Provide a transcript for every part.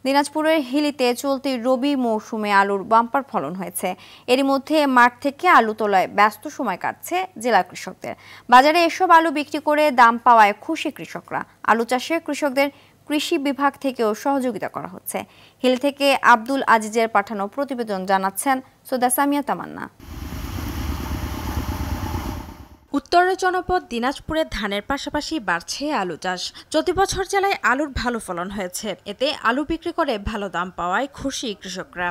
দিনাজপুরের হিলিতে চলতি রবি মৌসুমে আলুর বাম্পার ফলন হয়েছে। এরই মধ্যে মাঠ থেকে আলু তোলায় ব্যস্ত সময় কাটছে জেলা কৃষকদের। বাজারে এসব আলু বিক্রি করে দাম পাওয়ায় খুশি কৃষকরা। আলু চাষে কৃষকদের কৃষি বিভাগ থেকেও সহযোগিতা করা হচ্ছে। হিলি থেকে আব্দুল আজিজের পাঠানো প্রতিবেদন জানাচ্ছেন সৈয়দা সামিয়া তামান্না। উত্তরের জনপদ দিনাজপুরে ধানের পাশাপাশি বাড়ছে আলু চাষ। চলতি বছর জেলায় আলুর ভালো ফলন হয়েছে। এতে আলু বিক্রি করে ভালো দাম পাওয়ায় খুশি কৃষকরা।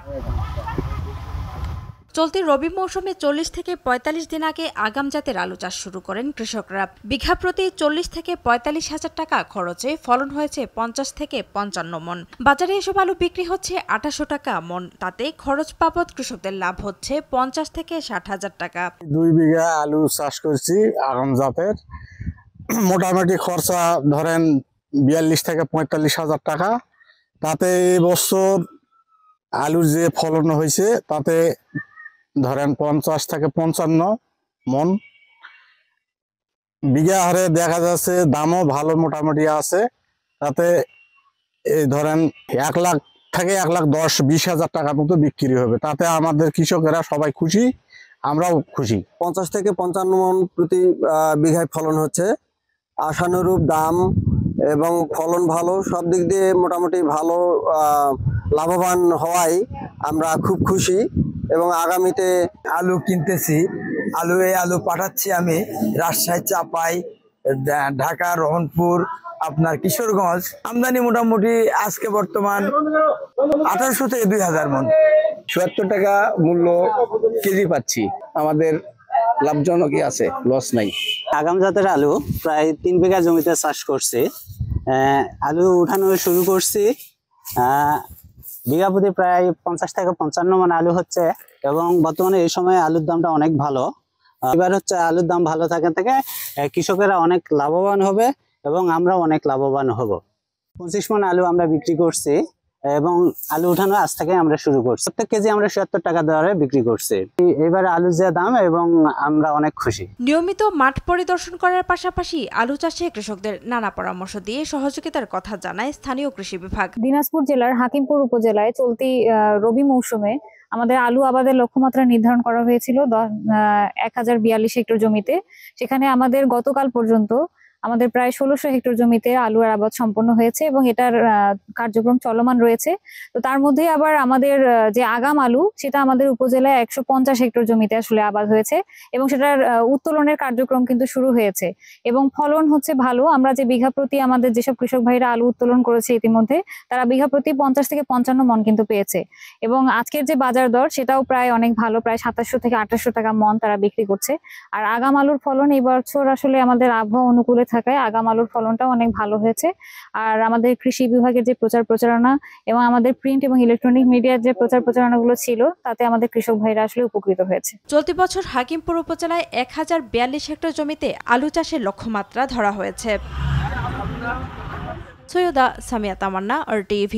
চলতি রবি মৌসুমে 40 থেকে 45 দিন আগে আগাম জাতের আলু চাষ শুরু করেন কৃষকরা। বিঘা প্রতি 40 থেকে 45 হাজার টাকা খরচে ফলন হয়েছে 50 থেকে 55 মন। বাজারে এসব আলু বিক্রি হচ্ছে 2800 টাকা মন। তাতে খরচ বাবদ কৃষকদের লাভ হচ্ছে 50 থেকে 60 হাজার টাকা। 2 বিঘা আলু চাষ করছি আগাম জাতের। মোটামুটি খরচা ধরেন 42 থেকে 45 হাজার টাকা। তাতে এবছর আলুর যে ফলন হয়েছে তাতে ধরেন 50 থেকে 55 মন। বিঘা হারে দেখা যাচ্ছে দামও ভালো মোটামুটি আছে। তাতে এই ধরেন 1 লাখ থেকে 1,10,20 হাজার টাকার মতো বিক্রি হবে। তাতে আমাদের কৃষকেরা সবাই খুশি, আমরাও খুশি। 50 থেকে 55 মন প্রতি বিঘায় ফলন হচ্ছে। আশানুরূপ দাম এবং ফলন ভালো, সব দিক দিয়ে মোটামুটি ভালো লাভবান হওয়ায় আমরা খুব খুশি। এবং আগামীতে আলু কিনতেছি, আলু পাঠাচ্ছি আমি রাজশাহী, চাপাই, ঢাকা, রহনপুর, আপনার কিশোরগঞ্জ। আমদানি মোটামুটি আজকে বর্তমান 1800 থেকে 2000 মন। ৭৪ টাকা মূল্য কেজি পাচ্ছি। আমাদের লাভজনকই আছে, লস নাই। আগাম জাতের আলু প্রায় 3 বিঘা জমিতে চাষ করছি। আলু উঠানো শুরু করছি। বিঘা প্রতি প্রায় 50 থেকে 55 মন আলু হচ্ছে এবং বর্তমানে এই সময় আলুর দামটা অনেক ভালো। এবার হচ্ছে আলুর দাম ভালো থাকে থেকে কৃষকেরা অনেক লাভবান হবে এবং আমরাও অনেক লাভবান হব। 25 মন আলু আমরা বিক্রি করছি এবং আলু উঠানো আজ থেকে আমরা শুরু করছি। প্রত্যেক কেজি আমরা ৭০ টাকা দরে বিক্রি করছি। এবার আলুর যে দাম এবং আমরা অনেক খুশি। নিয়মিত মাঠ পরিদর্শন করার পাশাপাশি আলু চাষে কৃষকদের নানা পরামর্শ দিয়ে সহযোগিতার কথা জানায় স্থানীয় কৃষি বিভাগ। দিনাজপুর জেলার হাকিমপুর উপজেলায় চলতি রবি মৌসুমে আমাদের আলু আবাদের লক্ষ্যমাত্রা নির্ধারণ করা হয়েছিল 1042 হেক্টর জমিতে। সেখানে আমাদের গতকাল পর্যন্ত আমাদের প্রায় 1600 হেক্টর জমিতে আলুর আবাদ সম্পন্ন হয়েছে এবং এটার কার্যক্রম চলমান রয়েছে। তো তার মধ্যে আবার আমাদের যে আগাম আলু সেটা আমাদের উপজেলায় 150 হেক্টর জমিতে আসলে আবাদ হয়েছে এবং সেটার উত্তোলনের কার্যক্রম কিন্তু শুরু হয়েছে এবং ফলন হচ্ছে ভালো। আমরা যে বিঘা প্রতি আমাদের যেসব কৃষক ভাইরা আলু উত্তোলন করেছে ইতিমধ্যে তারা বিঘা প্রতি 50 থেকে 55 মন কিন্তু পেয়েছে এবং আজকের যে বাজার দর সেটাও প্রায় অনেক ভালো, প্রায় 2700 থেকে 2800 টাকা মন তারা বিক্রি করছে। আর আগাম আলুর ফলন এই বছর আসলে আমাদের আবহাওয়া অনুকূলে থাকায় আগাম আলুর ফলনটাও অনেক ভালো হয়েছে। আর আমাদের কৃষি বিভাগের যে প্রচার প্রচারণা এবং আমাদের প্রিন্ট এবং ইলেকট্রনিক মিডিয়ার যে প্রচার প্রচারণাগুলো ছিল তাতে আমাদের কৃষক ভাইরা আসলে উপকৃত হয়েছে। চলতি বছর হাকিমপুর উপজেলায় 1042 হেক্টর জমিতে আলু চাষের লক্ষ্যমাত্রা ধরা হয়েছে। সৈয়দা সামিয়া তামান্না, RTV।